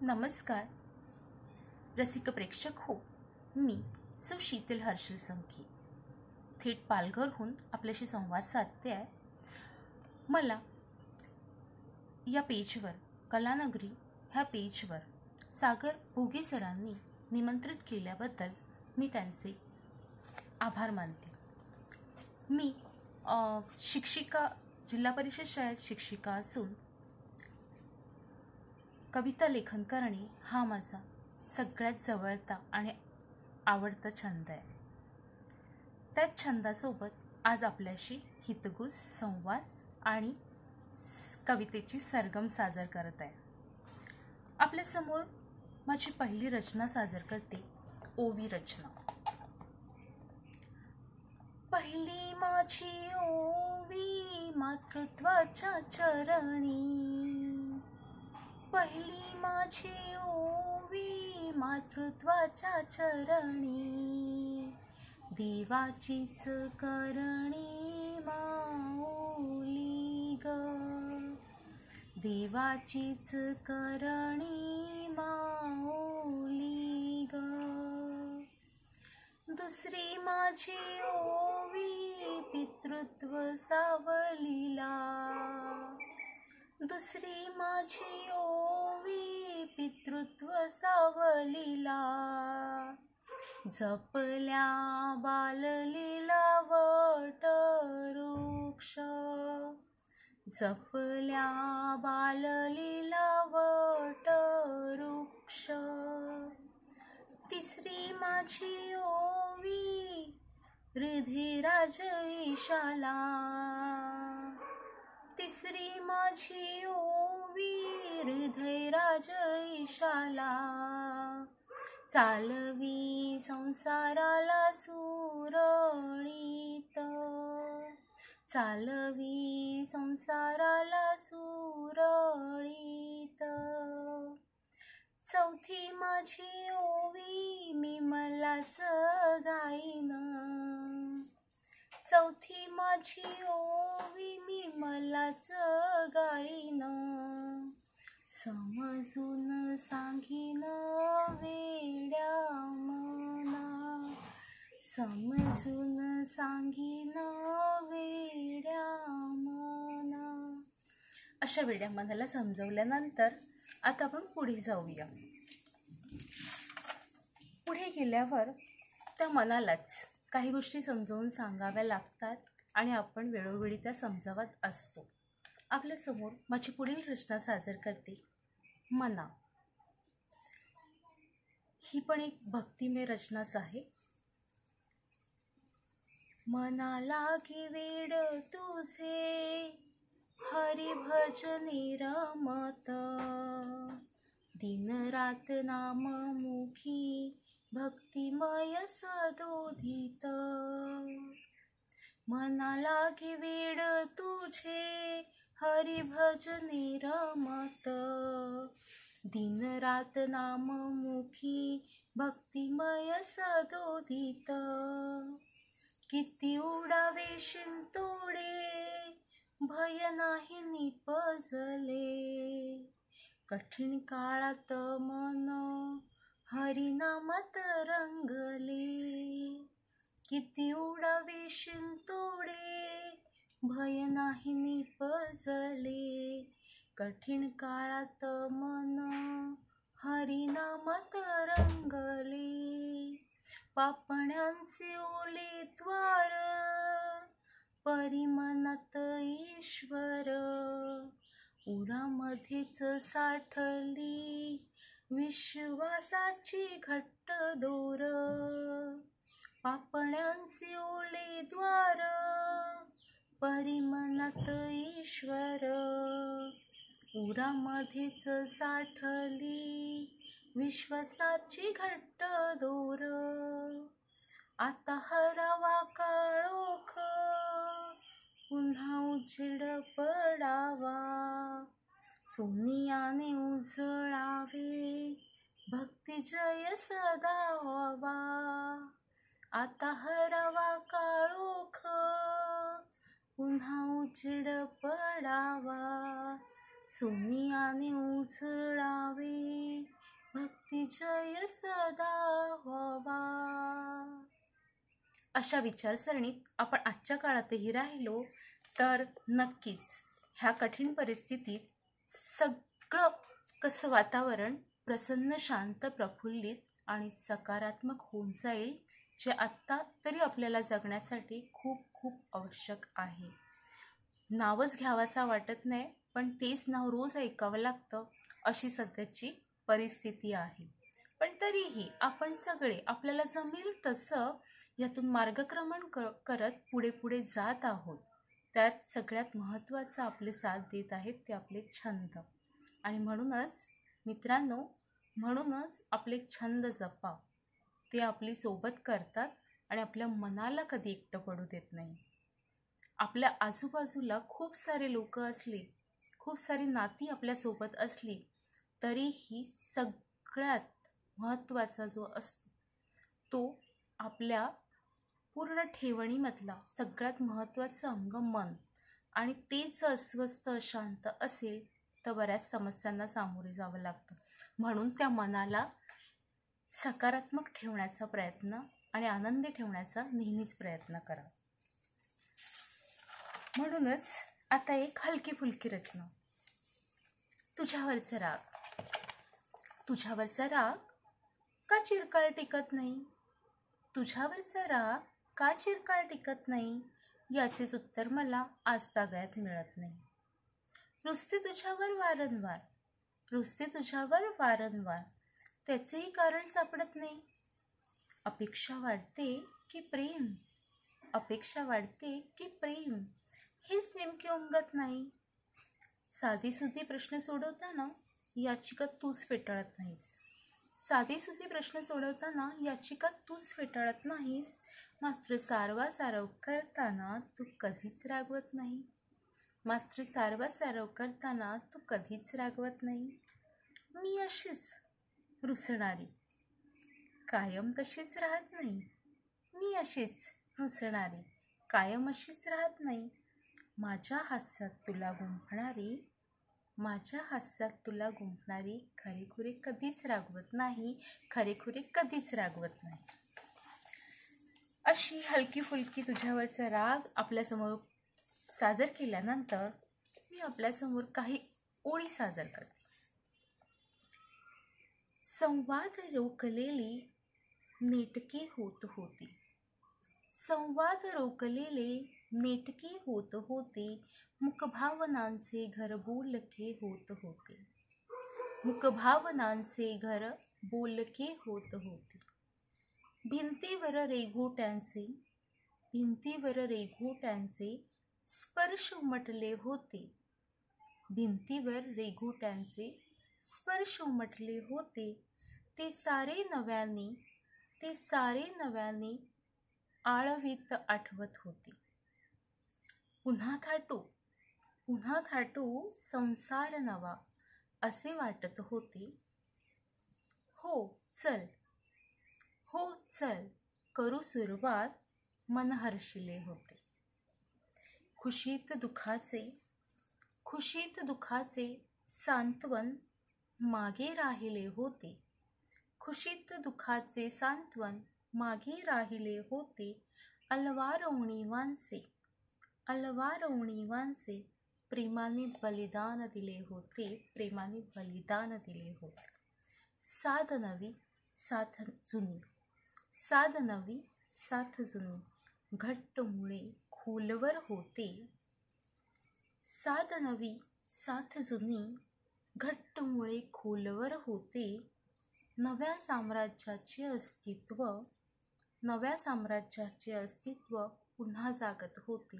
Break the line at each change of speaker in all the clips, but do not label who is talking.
नमस्कार रसिक प्रेक्षक हो, मी सुशीतल हर्षल संकी थेट पालघरहून आपल्याशी संवाद साधते आहे। मला या पेजवर कलानगरी ह्या पेजवर सागर भोगे सरांनी निमंत्रित केल्याबद्दल मी त्यांचे आभार मानते। मी शिक्षिका, जिल्हा परिषद शाळेत शिक्षिका असून कविता लेखन करणे हा माझा सगळ्यात जवळचा आणि आवडता छंद आहे। त्याच छंदासोबत आज आपल्याशी हितगुज संवाद आणि कवितेची सरगम सादर करत आहे। आपल्यासमोर माझी पहिली रचना सादर करते, ओवी रचना। पहिली माझी ओवी मातृत्वाच्या चरणी, पहिली माझी ओवी मातृत्वाच्या चरणी, देवाचीच करणी माऊली ग, देवाचीच करणी माऊली ग। दुसरी माझी ओवी पितृत्व सावलीला, दुसरी माझी ओवी पितृत्व सावलीला, जपल्या बाललीला वटवृक्ष, जपल्या बाललीला वटवृक्ष। तिसरी माझी ओवी रिधिराज ईशाला, तिसरी माझी ओवी हृदयराज ईशाला, चालवी संसाराला सुरळीत, चालवी संसाराला सुरळीत। चौथी माझी ओवी मी मलाच गाईन, चौथी माझी ओवी मी मलाच गाईन, समजून सांगीन वेड्या मना, समजून सांगीन वेड्या मना। अशा वेड्या मनाला समजवल्यानंतर आता आपण पुढे जाऊया। पुढे गेल्यावर त्या मनालाच काही गोष्टी समजावून सांगाव्या लागतात आणि आपण वेळोवेळी त्या समजावत असतो। आपल्यासमोर माझी पुढील रचना सादर करते, मना। ही पण एक भक्तिमय रचनाच आहे। मना लागी वेड तुझे हरी भजनी रमत, दिन रात नाम मुखी भक्तिमय सदोदित। मना लागी वेड तुझे हरी भजनी रमत, दिन रात नाम मुखी भक्तिमय सदोदित। किती उडावे शिंतोडे भय नाही निपजले, कठीण काळात मन हरिनामात रंगले। किती उडावे शिंतोडे भय नाही निपजले, कठीण काळात मन हरिनामात रंगले। पापण्यांचे ओले द्वार परिमनात ईश्वर, उरामध्येच साठली विश्वासाची घट्ट दोर। पापण्यांचे ओले द्वार परिमनात ईश्वर, उरामध्येच साठली विश्वासाची घट्ट दोर। आता हरावा काळोख पुन्हा उजेड पडावा, सोनियाने उजळावे भक्ती जय सदा व्हावा। आता हरावा काळोख पुन्हा उजेड पडावा, सोनियाने उसळावे विजय सदा व्हावा. अशा विचारसरणीत आपण आजच्या काळातही राहिलो तर नक्कीच ह्या कठीण परिस्थितीत सगळं कसं वातावरण प्रसन्न, शांत, प्रफुल्लित आणि सकारात्मक होऊन जाईल, जे आत्ता तरी आपल्याला जगण्यासाठी खूप खूप आवश्यक आहे. नावच घ्यावासा वाटत नाही, पण तेच नाव रोज ऐकावं लागतं अशी सध्याची परिस्थिती आहे. पण तरीही आपण सगळे आपल्याला जमेल तसं यातून मार्गक्रमण करत पुढे पुढे जात आहोत. त्यात सगळ्यात महत्त्वाचं आपले साथ देत आहेत ते आपले छंद. आणि म्हणूनच मित्रांनो, म्हणूनच आपले छंद जपा. ते आपली सोबत करतात आणि आपल्या मनाला कधी एकटं पडू देत नाही. आपल्या आजूबाजूला खूप सारे लोक असले, खूप सारी नाती आपल्यासोबत असली, तरीही सगळ्यात महत्त्वाचा जो असतो तो आपल्या पूर्ण ठेवणीमधला सगळ्यात महत्त्वाचं अंग मन. आणि तेच अस्वस्थ, अशांत असेल तर बऱ्याच समस्यांना सामोरे जावं लागतं. म्हणून त्या मनाला सकारात्मक ठेवण्याचा प्रयत्न आणि आनंदी ठेवण्याचा नेहमीच प्रयत्न करा. म्हणूनच आता एक हलकी फुलकी रचना. तुझ्यावरचा राग. तुझ्यावरचा राग का चिरकाळ टिकत नाही? तुझ्यावरचा राग का चिरकाळ टिकत नाही याचेच उत्तर मला आजतागायत मिळत नाही. रुसते तुझ्यावर वारंवार, रुसते तुझ्यावर वारंवार, त्याचेही कारण सापडत नाही. अपेक्षा वाढते की प्रेम, अपेक्षा वाढते की प्रेम, हेच नेमके उमगत नाही. साधीसुधी प्रश्न सोडवताना याचिका तूच फेटाळत नाहीस. साधीसुधी प्रश्न सोडवताना याचिका तूच फेटाळत नाहीस. मात्र सारवासारव करताना तू कधीच रागवत नाही. मात्र सारवासारव करताना तू कधीच रागवत नाही. मी अशीच रुसणारी, कायम तशीच राहत नाही. मी अशीच रुसणारी, कायम अशीच राहत नाही. माझ्या हास्यात तुला गुंफणारी, माझ्या हास्यात तुला गुंफणारी, खरेखुरे कधीच रागवत नाही, खरेखुरे कधीच रागवत नाही. अशी हलकी फुलकी तुझ्यावरचा राग आपल्यासमोर सादर केल्यानंतर मी आपल्यासमोर काही ओळी सादर करते. संवाद रोखलेली नेटके होत होती, संवाद रोखलेले नेटके होत होते, मुखभावनांचे घर बोलके होत होते, मुखभावनांचे घर बोलके होत होते. भिंतीवर रेघोट्यांचे, भिंतीवर रेघोट्यांचे स्पर्श उमटले होते, भिंतीवर रेघोट्यांचे स्पर्श उमटले होते. ते सारे नव्याने, ते सारे नव्याने आळवीत आठवत होते. पुन्हा थाटू, पुन्हा थाटू संसार नवा असे वाटत होते. हो चल, हो चल करू सुरुवात मन हर्षिले होते. खुशीत दुखाचे, खुशीत दुखाचे सांत्वन मागे राहिले होते, खुशीत दुखाचे सांत्वन मागे राहिले होते. अलवार उणीवांचे, अलवार उणीवांचे प्रेमाने बलिदान दिले होते, प्रेमाने बलिदान दिले होते. साध नवी साथ जुनी, साध नवी साथ जुनी, घट्ट मुळे खोलवर होते. साध नवी साथ जुनी, घट्ट मुळे खोलवर होते. नव्या साम्राज्याचे अस्तित्व, नव्या साम्राज्याचे अस्तित्व पुन्हा जागत होते,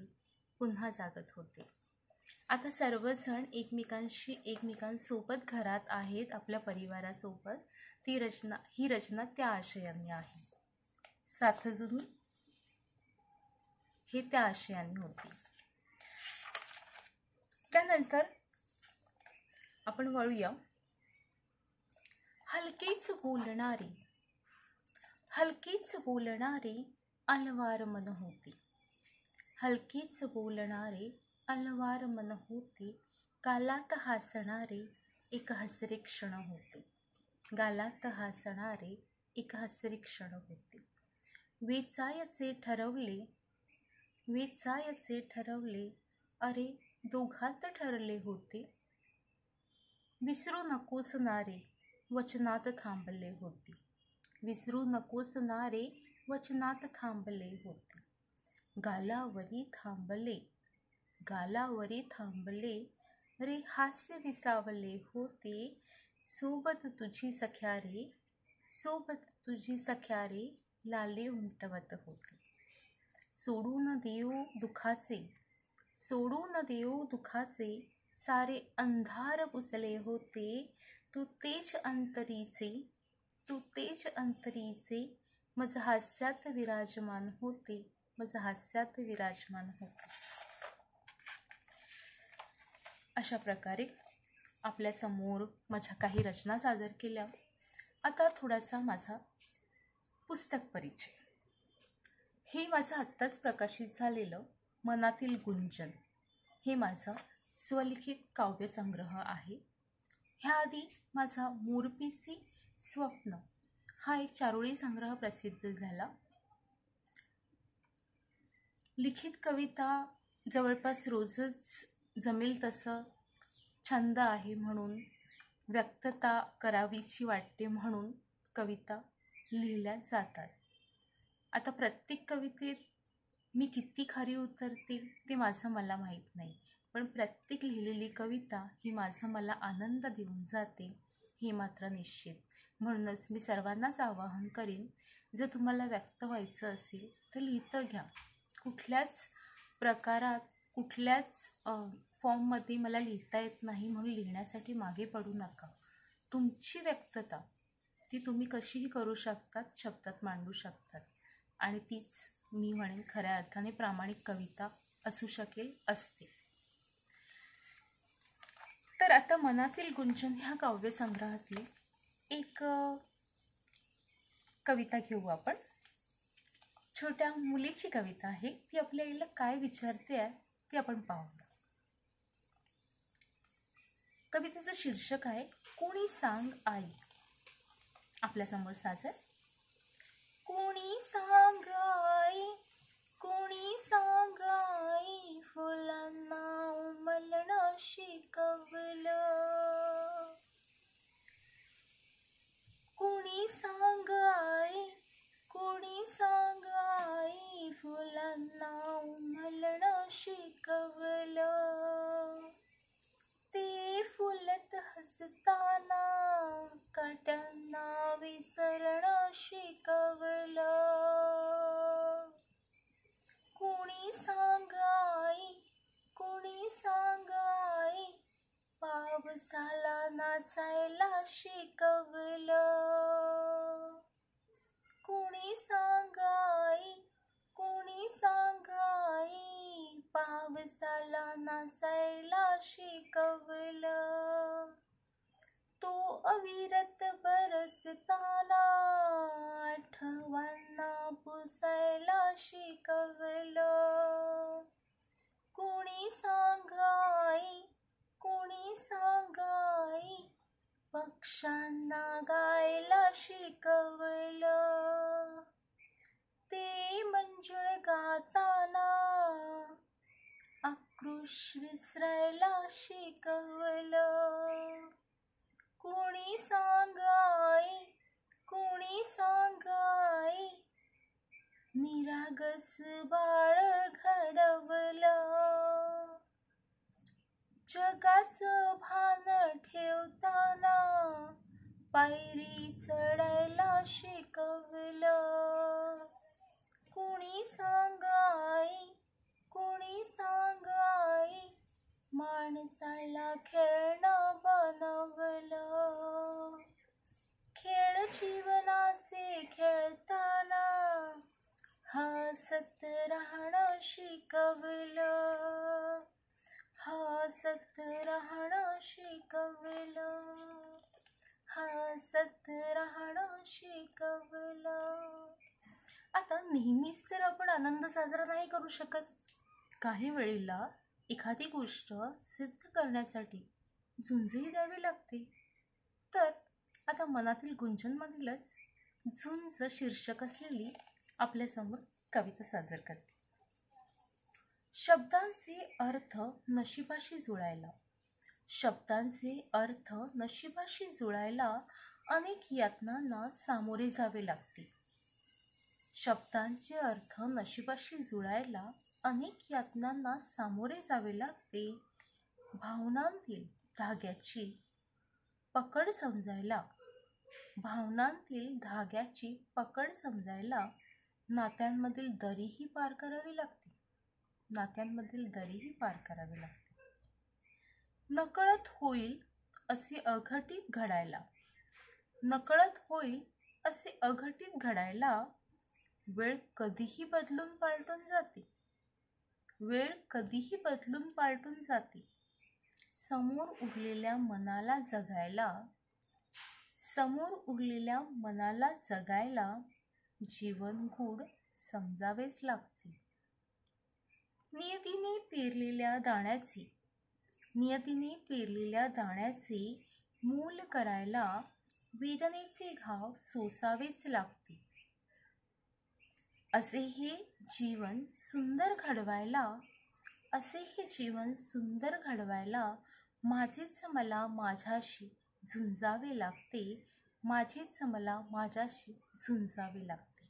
पुन्हा जागत होते. आता सर्वजण एकमेकांशी, एकमेकांसोबत घरात आहेत, आपल्या परिवारासोबत. ही रचना त्या आशयाने आहे. साथ जुनी हे त्या आशयाने होती. त्यानंतर आपण वळूया. हलकेच बोलणारे, हलकेच बोलणारे अलवार मन होते, हलकेच बोलणारे अलवार मन होते. कालात हसणारे एक हसरे क्षण होते, गालात हसणारे एक हसरी क्षण होते. वेचायचे ठरवले, अरे दोघात ठरले होते. विसरू नकोस नारे वचनात थांबले होते. विसरू नकोस नारे वचनात थांबले होते. गालावरी थांबले रे हास्य विसावले होते. सोबत तुझी सख्या रे लाले उमटवत होते. सोडून देऊ दुखाचे सारे अंधार पुसले होते. तू तेच अंतरीचे मज हास्यात विराजमान होते. अशा प्रकारे आपल्या समोर माझ्या काही रचना सादर केल्या. आता थोडासा माझा पुस्तक परिचय. हे माझं आत्ताच प्रकाशित झालेलं मनातील गुंजन हे माझं स्वलिखित काव्यसंग्रह आहे. ह्याआधी माझा मोरपिसी स्वप्न हा एक चारोळी संग्रह प्रसिद्ध झाला. लिखित कविता जवळपास रोजच जमेल तसं छंद आहे म्हणून व्यक्तता करावीची वाटते म्हणून कविता लिहिल्या जातात. आता प्रत्येक कवितेत मी किती खरी उतरते ते माझं मला माहीत नाही, पण प्रत्येक लिहिलेली कविता ही मला आनंद देऊन जाते हे मात्र निश्चित. म्हणूनच मी सर्वांनाच आवाहन करीन, जर तुम्हाला व्यक्त व्हायचं असेल तर लिहितं घ्या. कुठल्याच प्रकारात कुठल्याच फॉर्ममध्ये मला लिहिता येत नाही म्हणून लिहिण्यासाठी मागे पडू नका. तुमची व्यक्तता ती तुम्ही कशीही करू शकतात, शब्दात मांडू शकतात आणि तीच मी म्हणेन खऱ्या अर्थाने प्रामाणिक कविता असू शकेल, असते. तर आता मनातील गुंजन ह्या काव्यसंग्रहातली एक कविता घेऊ आपण. छोट्या मुलीची कविता आहे. ती आपल्याला काय विचारते आहे ते आपण पाहूया. कवितेचं शीर्षक आहे कोणी सांग आई. आपल्यासमोर सादर. कोणी सांग आई फुलांना उमलणं शिकवलं. कोणी सांग आई फुलांना उमलणं शिकवलं. ते फुलत हसताना काट्यांना विसरणं शिकवलं. कोणी सांग आई पावसाला नाचायला शिकवलं. कोणी सांग आई पावसाला नाचायला शिकवलं. तो अविरत बरसताना आठवणींना पुसायला शिकवलं. कोणी सांग आई पक्ष्यांना गायला शिकवलं. ते मंजुळ गाताना आक्रोश विसरायला शिकवलं. कोणी सांग आई निरागस बाळ घडवलं. जगाचं भान ठेवताना पायरी चढायला शिकवलं. कोणी सांग आई माणसाला खेळणं बनवलं. खेळ जीवनाचे खेळताना हसत राहणं शिकवलं. हसत राहणं शिकवलं. आता नेहमीच तर आपण आनंद साजरा नाही करू शकत. काही वेळेला एखादी गोष्ट सिद्ध करण्यासाठी झुंजही द्यावी लागते. तर आता मनातील गुंजनमधीलच झुंज शीर्षक असलेली आपल्यासमोर कविता सादर करते. शब्दांचे अर्थ नशिबाशी जुळायला, शब्दांचे अर्थ नशिबाशी जुळायला अनेक यातनांना सामोरे जावे लागते. शब्दांचे अर्थ नशिबाशी जुळायला अनेक यातनांना सामोरे जावे लागते. भावनांतील धाग्याची पकड समजायला, भावनांतील धाग्याची पकड समजायला नात्यांमधील दरीही पार करावी लागते. नात्यांमधील दरीही पार करावी लागते. नकळत होईल असे अघटित घडायला, नकळत होईल असे अघटित घडायला वेळ कधीही बदलून पालटून जाते. वेळ कधीही बदलून पालटून जाते. समोर उरलेल्या मनाला जगायला, समोर उरलेल्या मनाला जगायला जीवन गूढ समजावेच लागते. नियतीने पेरलेल्या दाण्याचे, नियतीने पेरलेल्या दाण्याचे मूल करायला वेदनेचे घाव सोसावेच लागते. असे हे जीवन सुंदर घडवायला, असे हे जीवन सुंदर घडवायला माझेच मला माझ्याशी झुंजावे लागते. माझेच मला माझ्याशी झुंजावे लागते.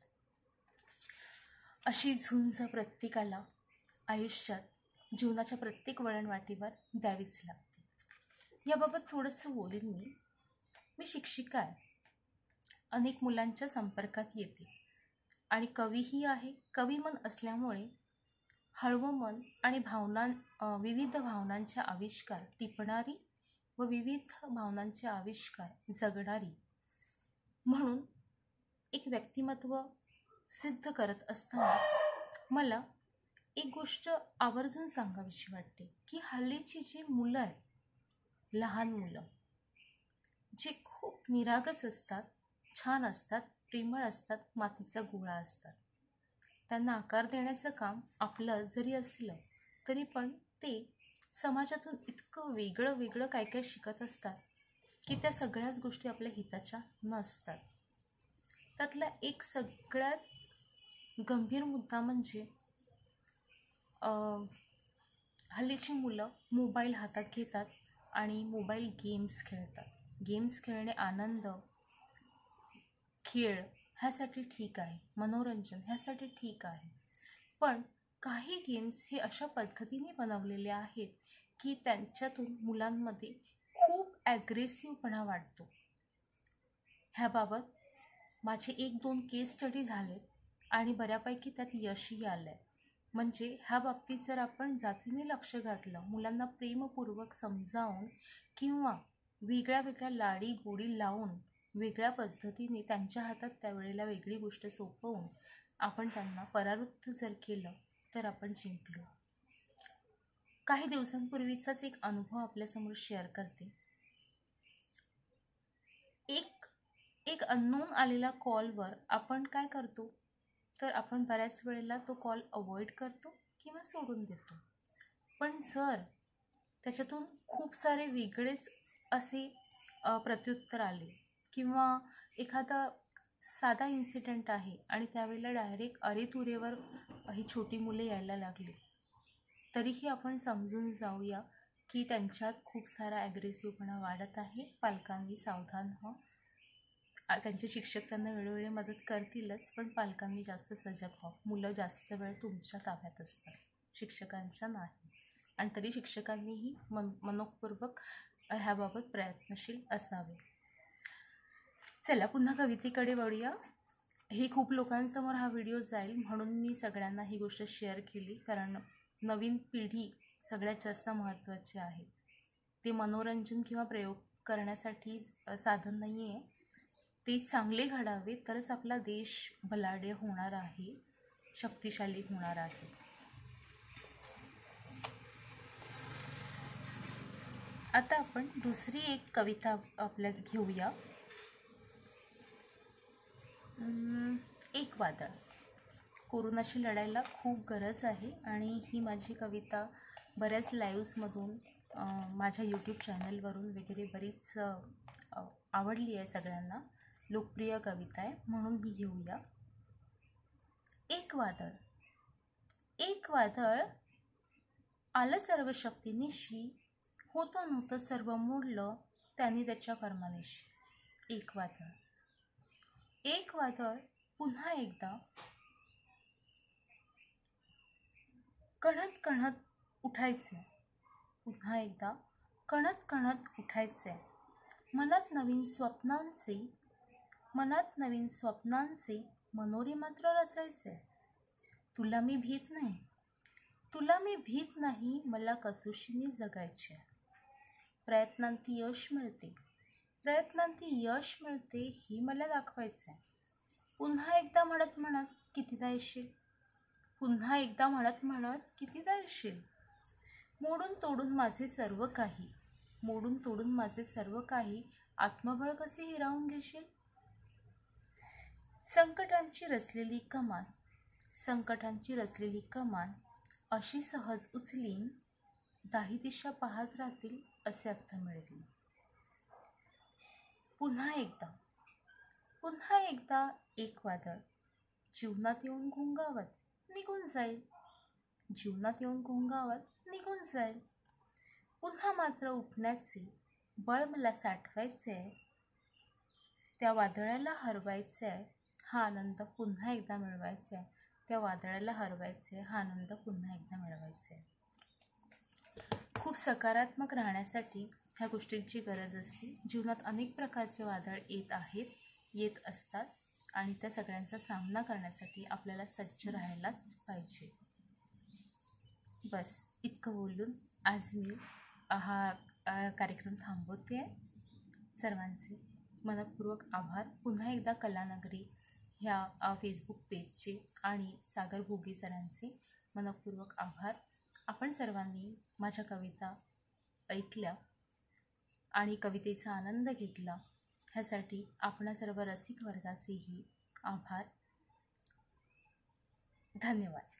अशी झुंज प्रत्येकाला आयुष्यात जीवनाच्या प्रत्येक वळणवाटीवर द्यावीच लागते. याबाबत थोडंसं बोलेन मी शिक्षिका आहे. अनेक मुलांच्या संपर्कात येते आणि कवीही आहे. कवी मन असल्यामुळे हळवं मन आणि विविध भावनांचे आविष्कार टिपणारी व विविध भावनांचे आविष्कार जगणारी म्हणून एक व्यक्तिमत्व सिद्ध करत असतानाच मला एक गोष्ट आवर्जून सांगावीशी वाटते की हल्लीची जी मुलं आहेत, लहान मुलं जे खूप निरागस असतात, छान असतात, प्रेमळ असतात, मातीचा गोळा असतात, त्यांना आकार देण्याचं काम आपलं जरी असलं तरी पण ते समाजातून इतकं वेगळं वेगळं काय काय शिकत असतात की त्या सगळ्याच गोष्टी आपल्या हिताच्या नसतात. त्यातला एक सगळ्यात गंभीर मुद्दा म्हणजे हल्लीची मुलं मोबाईल हातात घेतात आणि मोबाईल गेम्स खेळतात. गेम्स खेळणे आनंद, खेळ ह्यासाठी ठीक आहे, मनोरंजन ह्यासाठी ठीक आहे, पण काही गेम्स हे अशा पद्धतीने बनवलेले आहेत की त्यांच्यातून मुलांमध्ये खूप ॲग्रेसिव्हपणा वाढतो. ह्याबाबत माझे 1-2 केस स्टडी झालेत आणि बऱ्यापैकी त्यात यशही आलं आहे. म्हणजे ह्या बाबतीत जर आपण जातीने लक्ष घातलं, मुलांना प्रेमपूर्वक समजावून किंवा वेगळ्या वेगळ्या लाडी गोडी लावून वेगळ्या पद्धतीने त्यांच्या हातात त्यावेळेला वेगळी गोष्ट सोपवून आपण त्यांना परावृत्त जर केलं तर आपण जिंकलो. काही दिवसांपूर्वीचाच एक अनुभव आपल्यासमोर शेअर करते. एक अननोन आलेला कॉलवर आपण काय करतो तर आपण बऱ्याच वेळेला तो कॉल अवॉइड करतो किंवा सोडून देतो. पण जर त्याच्यातून खूप सारे वेगळेच असे प्रत्युत्तर आले किंवा एखादा साधा इन्सिडेंट आहे आणि त्यावेळेला डायरेक्ट अरेतुरेवर ही छोटी मुले यायला लागली, तरीही आपण समजून जाऊया की त्यांच्यात खूप सारा ॲग्रेसिव्हपणा वाढत आहे. पालकांनी सावधान व्हा. त्यांचे शिक्षक त्यांना वेळोवेळी मदत करतीलच, पण पालकांनी जास्त सजग व्हा. मुलं जास्त वेळ तुमच्या ताब्यात असतात, शिक्षकांच्या नाही. आणि तरी शिक्षकांनीही मनोपूर्वक ह्याबाबत प्रयत्नशील असावे. चला पुन्हा कवितेकडे वळूया. हे खूप लोकांसमोर हा व्हिडिओ जाईल म्हणून मी सगळ्यांना ही गोष्ट शेअर केली, कारण नवीन पिढी सगळ्यात जास्त महत्त्वाची आहे. ते मनोरंजन किंवा प्रयोग करण्यासाठी साधन नाही आहे. ते चांगले घडावे तरच आपला देश बलाढ्य होणार आहे, शक्तिशाली होणार आहे. आता आपण दुसरी एक कविता आपल्या घेऊया. एक वादळ. कोरोनाशी लढायला खूप गरज आहे आणि ही माझी कविता बऱ्याच लाईव्समधून माझ्या यूट्यूब चॅनलवरून वगैरे बरीच आवडली आहे सगळ्यांना, लोकप्रिय कविता आहे, म्हणून ही घेऊया. एक वादळ. एक वादळ आलं सर्व शक्तीनिशी, होतं नव्हतं सर्व मोडलं त्यांनी त्याच्या कर्मानिशी. एक वादळ. एक वादळ पुन्हा एकदा कणत कणत उठायचे. पुन्हा एकदा कणत कणत उठायचे. मनात नवीन स्वप्नांचे मनोरे मात्र रचायचे. तुला मी भीत नाही, मला कसोशीने जगायचे. प्रयत्नांती यश मिळते ही मला दाखवायचे. पुन्हा एकदा म्हणत म्हणत कितीदा येशील. मोडून तोडून माझे सर्व काही आत्मबळ कसे हिरावून घेशील. संकटांची रचलेली कमान अशी सहज उचलीन, दाही दिशा पाहत राहतील असे अर्थ मिळेल. पुन्हा एकदा एक वादळ जीवनात येऊन घोंगावत निघून जाईल. पुन्हा मात्र उठण्याचे बळ मला साठवायचे. त्या वादळाला हरवायचे, हा आनंद पुन्हा एकदा मिळवायचा. खूप सकारात्मक राहण्यासाठी ह्या गोष्टींची गरज असते. जीवनात अनेक प्रकारचे वादळ येत असतात आणि त्या सगळ्यांचा सामना करण्यासाठी आपल्याला सज्ज राहायलाच पाहिजे. बस इतकं बोलून आज मी हा कार्यक्रम थांबवते. सर्वांचे मनपूर्वक आभार. पुन्हा एकदा कलानगरी ह्या फेसबुक पेजचे आणि सागर भोगे सरांचे मनपूर्वक आभार. आपण सर्वांनी माझ्या कविता ऐकल्या आणि कवितेचा आनंद घेतला, ह्यासाठी आपणा सर्व रसिक वर्गाचेही आभार. धन्यवाद.